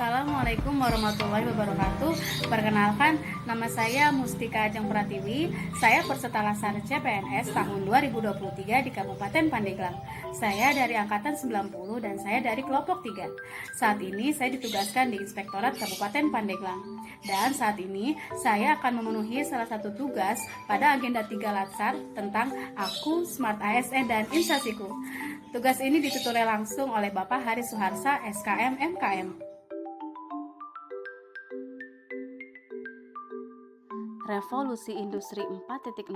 Assalamualaikum warahmatullahi wabarakatuh. Perkenalkan, nama saya Mustika Ajeng Pratiwi. Saya peserta laksana CPNS tahun 2023 di Kabupaten Pandeglang. Saya dari angkatan 90 dan saya dari kelompok 3. Saat ini saya ditugaskan di Inspektorat Kabupaten Pandeglang. Dan saat ini saya akan memenuhi salah satu tugas pada agenda 3 Latsar tentang Aku, Smart ASN, dan Instasiku. Tugas ini ditutur langsung oleh Bapak Haris Suharsa, SKM MKM. Revolusi Industri 4.0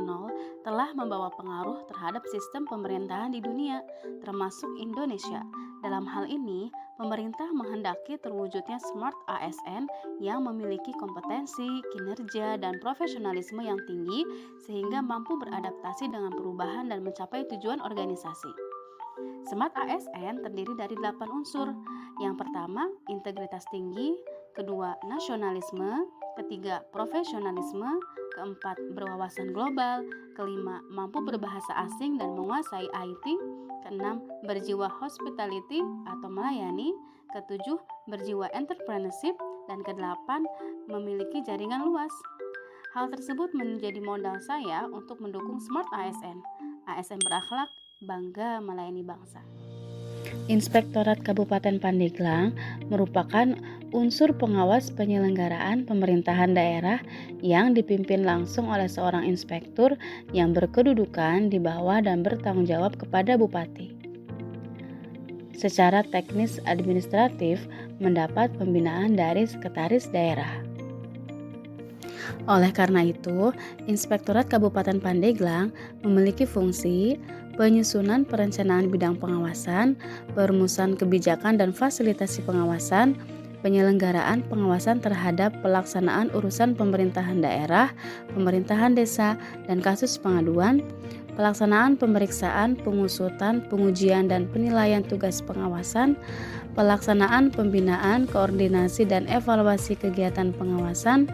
telah membawa pengaruh terhadap sistem pemerintahan di dunia, termasuk Indonesia. Dalam hal ini, pemerintah menghendaki terwujudnya Smart ASN yang memiliki kompetensi, kinerja, dan profesionalisme yang tinggi sehingga mampu beradaptasi dengan perubahan dan mencapai tujuan organisasi. Smart ASN terdiri dari 8 unsur. Yang pertama, integritas tinggi, kedua, nasionalisme, ketiga, profesionalisme, keempat, berwawasan global, kelima, mampu berbahasa asing dan menguasai IT, keenam, berjiwa hospitality atau melayani, ketujuh, berjiwa entrepreneurship, dan kedelapan, memiliki jaringan luas. Hal tersebut menjadi modal saya untuk mendukung Smart ASN. ASN berakhlak, bangga melayani bangsa. Inspektorat Kabupaten Pandeglang merupakan unsur pengawas penyelenggaraan pemerintahan daerah yang dipimpin langsung oleh seorang inspektur yang berkedudukan di bawah dan bertanggung jawab kepada Bupati. Secara teknis administratif mendapat pembinaan dari Sekretaris Daerah. Oleh karena itu, Inspektorat Kabupaten Pandeglang memiliki fungsi penyusunan perencanaan bidang pengawasan, perumusan kebijakan dan fasilitasi pengawasan, penyelenggaraan pengawasan terhadap pelaksanaan urusan pemerintahan daerah, pemerintahan desa, dan kasus pengaduan, pelaksanaan pemeriksaan, pengusutan, pengujian, dan penilaian tugas pengawasan, pelaksanaan pembinaan, koordinasi, dan evaluasi kegiatan pengawasan,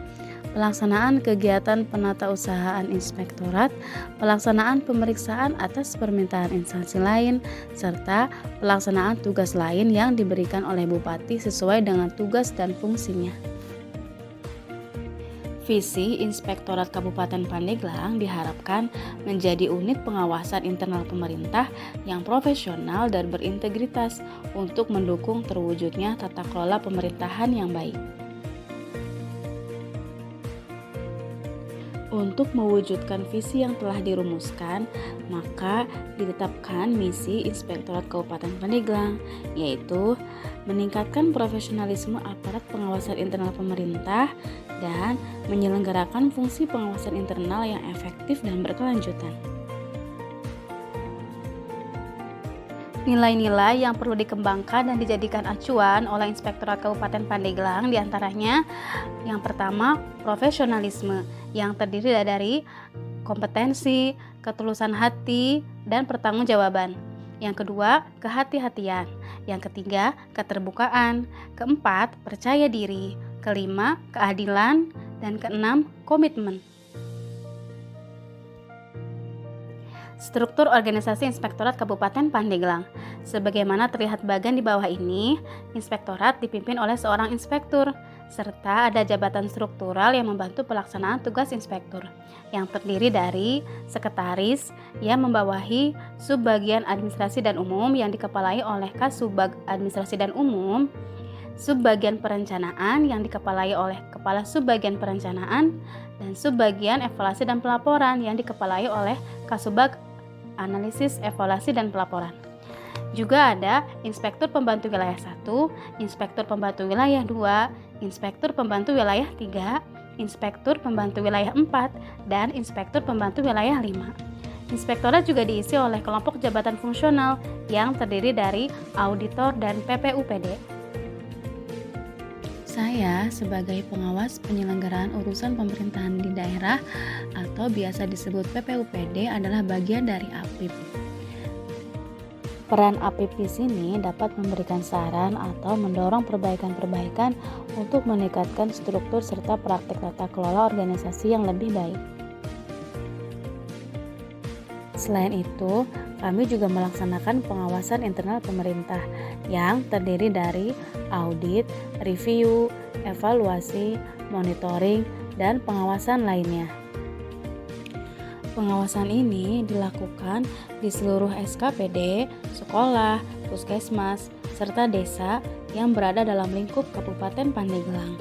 pelaksanaan kegiatan penatausahaan inspektorat, pelaksanaan pemeriksaan atas permintaan instansi lain, serta pelaksanaan tugas lain yang diberikan oleh Bupati sesuai dengan tugas dan fungsinya. Visi Inspektorat Kabupaten Pandeglang diharapkan menjadi unit pengawasan internal pemerintah yang profesional dan berintegritas untuk mendukung terwujudnya tata kelola pemerintahan yang baik. Untuk mewujudkan visi yang telah dirumuskan, maka ditetapkan misi Inspektorat Kabupaten Pandeglang, yaitu meningkatkan profesionalisme aparat pengawasan internal pemerintah dan menyelenggarakan fungsi pengawasan internal yang efektif dan berkelanjutan. Nilai-nilai yang perlu dikembangkan dan dijadikan acuan oleh Inspektorat Kabupaten Pandeglang diantaranya yang pertama, profesionalisme yang terdiri dari kompetensi, ketulusan hati, dan pertanggungjawaban. Yang kedua, kehati-hatian. Yang ketiga, keterbukaan. Keempat, percaya diri. Kelima, keadilan. Dan keenam, komitmen. Struktur organisasi Inspektorat Kabupaten Pandeglang. Sebagaimana terlihat bagian di bawah ini, Inspektorat dipimpin oleh seorang inspektur, serta ada jabatan struktural yang membantu pelaksanaan tugas inspektur, yang terdiri dari sekretaris yang membawahi subbagian administrasi dan umum yang dikepalai oleh Kasubag Administrasi dan Umum, subbagian perencanaan yang dikepalai oleh Kepala Subbagian Perencanaan, dan subbagian evaluasi dan pelaporan yang dikepalai oleh Kasubag Analisis, Evaluasi, dan Pelaporan. Juga ada Inspektur Pembantu Wilayah 1, Inspektur Pembantu Wilayah 2, Inspektur Pembantu Wilayah 3, Inspektur Pembantu Wilayah 4, dan Inspektur Pembantu Wilayah 5. Inspektorat juga diisi oleh kelompok jabatan fungsional yang terdiri dari auditor dan PPUPD. Saya sebagai pengawas penyelenggaraan urusan pemerintahan di daerah atau biasa disebut PPUPD adalah bagian dari APIP. Peran APIP di sini dapat memberikan saran atau mendorong perbaikan-perbaikan untuk meningkatkan struktur serta praktik tata kelola organisasi yang lebih baik. Selain itu, kami juga melaksanakan pengawasan internal pemerintah yang terdiri dari audit, review, evaluasi, monitoring, dan pengawasan lainnya. Pengawasan ini dilakukan di seluruh SKPD, sekolah, puskesmas, serta desa yang berada dalam lingkup Kabupaten Pandeglang.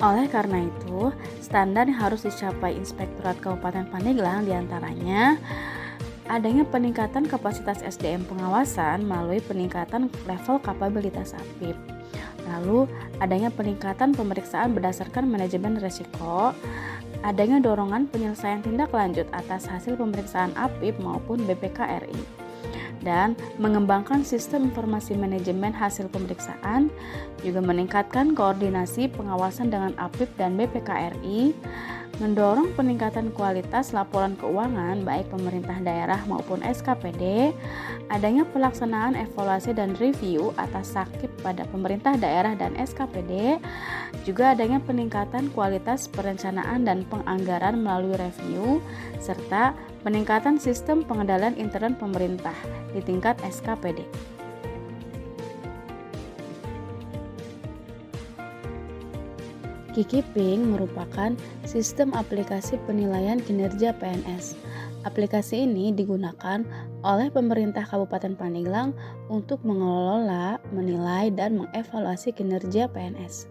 Oleh karena itu, standar yang harus dicapai Inspektorat Kabupaten Pandeglang diantaranya adanya peningkatan kapasitas SDM pengawasan melalui peningkatan level kapabilitas APIP. Lalu, adanya peningkatan pemeriksaan berdasarkan manajemen risiko, adanya dorongan penyelesaian tindak lanjut atas hasil pemeriksaan APIP maupun BPKRI, dan mengembangkan sistem informasi manajemen hasil pemeriksaan, juga meningkatkan koordinasi pengawasan dengan APIP dan BPKRI, mendorong peningkatan kualitas laporan keuangan baik pemerintah daerah maupun SKPD, adanya pelaksanaan evaluasi dan review atas sakit pada pemerintah daerah dan SKPD, juga adanya peningkatan kualitas perencanaan dan penganggaran melalui review, serta peningkatan sistem pengendalian intern pemerintah di tingkat SKPD. Kikiping merupakan sistem aplikasi penilaian kinerja PNS. Aplikasi ini digunakan oleh pemerintah Kabupaten Pandeglang untuk mengelola, menilai, dan mengevaluasi kinerja PNS.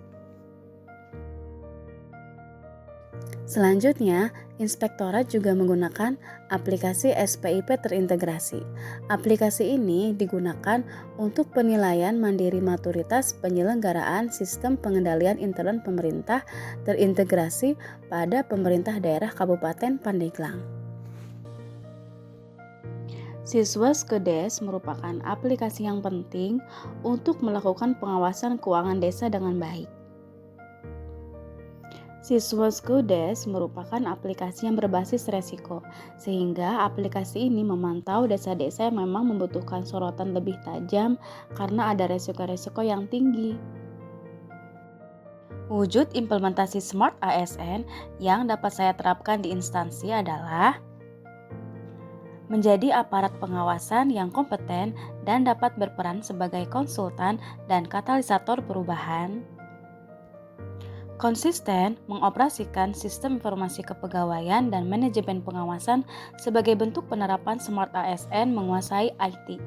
Selanjutnya, Inspektorat juga menggunakan aplikasi SPIP terintegrasi. Aplikasi ini digunakan untuk penilaian mandiri maturitas penyelenggaraan sistem pengendalian intern pemerintah terintegrasi pada pemerintah daerah Kabupaten Pandeglang. Siswaskedes merupakan aplikasi yang penting untuk melakukan pengawasan keuangan desa dengan baik. Siswaskedes merupakan aplikasi yang berbasis resiko, sehingga aplikasi ini memantau desa-desa yang memang membutuhkan sorotan lebih tajam karena ada resiko-resiko yang tinggi. Wujud implementasi Smart ASN yang dapat saya terapkan di instansi adalah menjadi aparat pengawasan yang kompeten dan dapat berperan sebagai konsultan dan katalisator perubahan. Konsisten mengoperasikan sistem informasi kepegawaian dan manajemen pengawasan sebagai bentuk penerapan Smart ASN menguasai IT.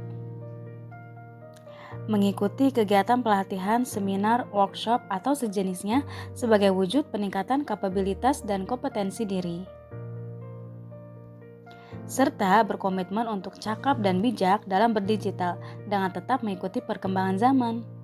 Mengikuti kegiatan pelatihan, seminar, workshop, atau sejenisnya sebagai wujud peningkatan kapabilitas dan kompetensi diri. Serta berkomitmen untuk cakap dan bijak dalam berdigital dengan tetap mengikuti perkembangan zaman.